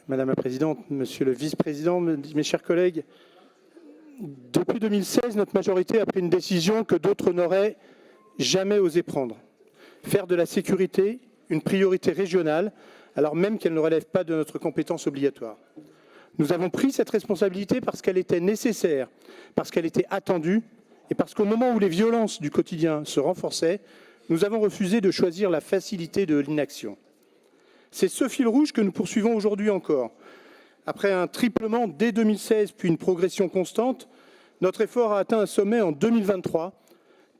Madame la Présidente, Monsieur le Vice-président, mes chers collègues, depuis 2016, notre majorité a pris une décision que d'autres n'auraient jamais osé prendre. Faire de la sécurité une priorité régionale, alors même qu'elle ne relève pas de notre compétence obligatoire. Nous avons pris cette responsabilité parce qu'elle était nécessaire, parce qu'elle était attendue, et parce qu'au moment où les violences du quotidien se renforçaient, nous avons refusé de choisir la facilité de l'inaction. C'est ce fil rouge que nous poursuivons aujourd'hui encore. Après un triplement dès 2016, puis une progression constante, notre effort a atteint un sommet en 2023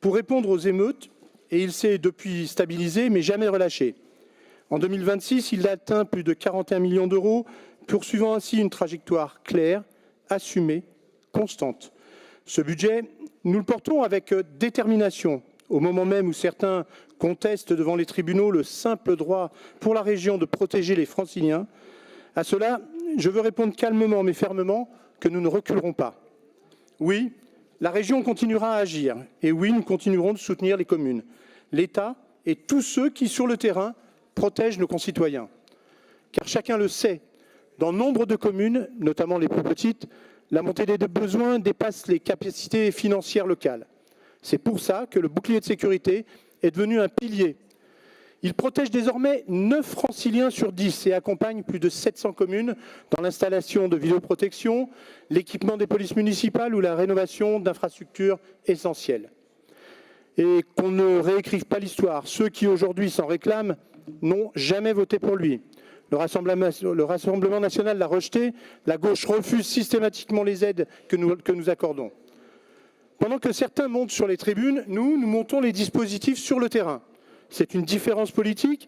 pour répondre aux émeutes, et il s'est depuis stabilisé, mais jamais relâché. En 2026, il a atteint plus de 41 millions d'euros, poursuivant ainsi une trajectoire claire, assumée, constante. Ce budget, nous le portons avec détermination, au moment même où certains contestent devant les tribunaux le simple droit pour la région de protéger les Franciliens. À cela, je veux répondre calmement mais fermement que nous ne reculerons pas. Oui, la région continuera à agir et oui, nous continuerons de soutenir les communes, l'État et tous ceux qui, sur le terrain, protègent nos concitoyens. Car chacun le sait, dans nombre de communes, notamment les plus petites, la montée des besoins dépasse les capacités financières locales. C'est pour ça que le bouclier de sécurité est devenu un pilier. Il protège désormais 9 Franciliens sur 10 et accompagne plus de 700 communes dans l'installation de vidéoprotection, l'équipement des polices municipales ou la rénovation d'infrastructures essentielles. Et qu'on ne réécrive pas l'histoire, ceux qui aujourd'hui s'en réclament n'ont jamais voté pour lui. Le Rassemblement national l'a rejeté, la gauche refuse systématiquement les aides que nous accordons. Pendant que certains montent sur les tribunes, nous montons les dispositifs sur le terrain. C'est une différence politique,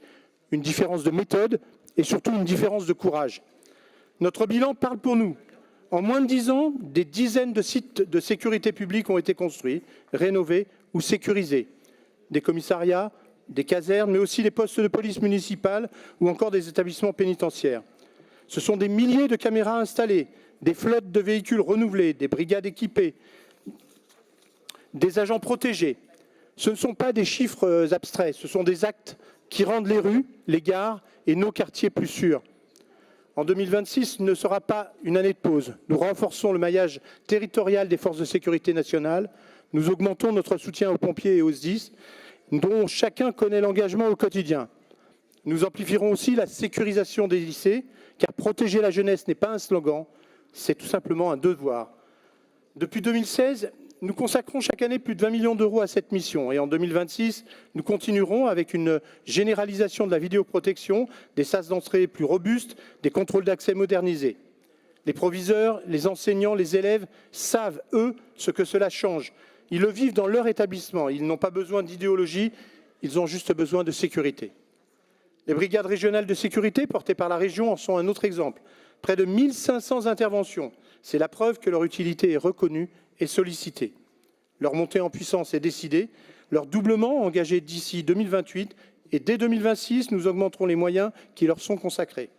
une différence de méthode et surtout une différence de courage. Notre bilan parle pour nous. En moins de 10 ans, des dizaines de sites de sécurité publique ont été construits, rénovés ou sécurisés. Des commissariats, des casernes, mais aussi des postes de police municipale ou encore des établissements pénitentiaires. Ce sont des milliers de caméras installées, des flottes de véhicules renouvelées, des brigades équipées, des agents protégés. Ce ne sont pas des chiffres abstraits, ce sont des actes qui rendent les rues, les gares et nos quartiers plus sûrs. En 2026 ne sera pas une année de pause. Nous renforçons le maillage territorial des forces de sécurité nationales. Nous augmentons notre soutien aux pompiers et aux SDIS, dont chacun connaît l'engagement au quotidien. Nous amplifierons aussi la sécurisation des lycées, car protéger la jeunesse n'est pas un slogan, c'est tout simplement un devoir. Depuis 2016, nous consacrons chaque année plus de 20 millions d'euros à cette mission. Et en 2026, nous continuerons avec une généralisation de la vidéoprotection, des sas d'entrée plus robustes, des contrôles d'accès modernisés. Les proviseurs, les enseignants, les élèves savent, eux, ce que cela change. Ils le vivent dans leur établissement. Ils n'ont pas besoin d'idéologie, ils ont juste besoin de sécurité. Les brigades régionales de sécurité portées par la région en sont un autre exemple. Près de 1500 interventions. C'est la preuve que leur utilité est reconnue et sollicitée. Leur montée en puissance est décidée. Leur doublement engagé d'ici 2028 et dès 2026, nous augmenterons les moyens qui leur sont consacrés.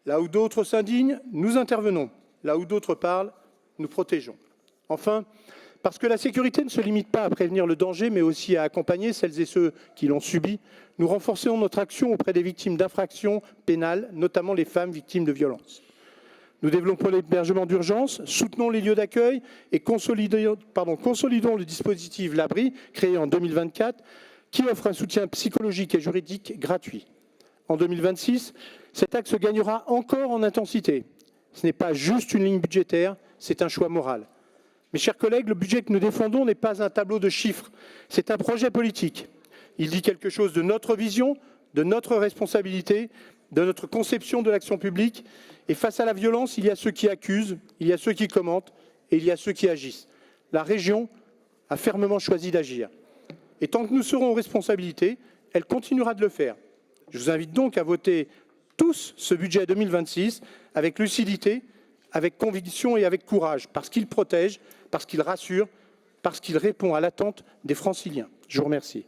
Là où d'autres s'indignent, nous intervenons. Là où d'autres parlent, nous protégeons. Enfin, parce que la sécurité ne se limite pas à prévenir le danger, mais aussi à accompagner celles et ceux qui l'ont subi, nous renforçons notre action auprès des victimes d'infractions pénales, notamment les femmes victimes de violences. Nous développons l'hébergement d'urgence, soutenons les lieux d'accueil et consolidons le dispositif L'Abri, créé en 2024, qui offre un soutien psychologique et juridique gratuit. En 2026, cet axe gagnera encore en intensité. Ce n'est pas juste une ligne budgétaire, c'est un choix moral. Mes chers collègues, le budget que nous défendons n'est pas un tableau de chiffres, c'est un projet politique. Il dit quelque chose de notre vision, de notre responsabilité, de notre conception de l'action publique. Et face à la violence, il y a ceux qui accusent, il y a ceux qui commentent et il y a ceux qui agissent. La région a fermement choisi d'agir. Et tant que nous serons aux responsabilités, elle continuera de le faire. Je vous invite donc à voter tous ce budget 2026 avec lucidité, avec conviction et avec courage, parce qu'il protège, parce qu'il rassure, parce qu'il répond à l'attente des Franciliens. Je vous remercie.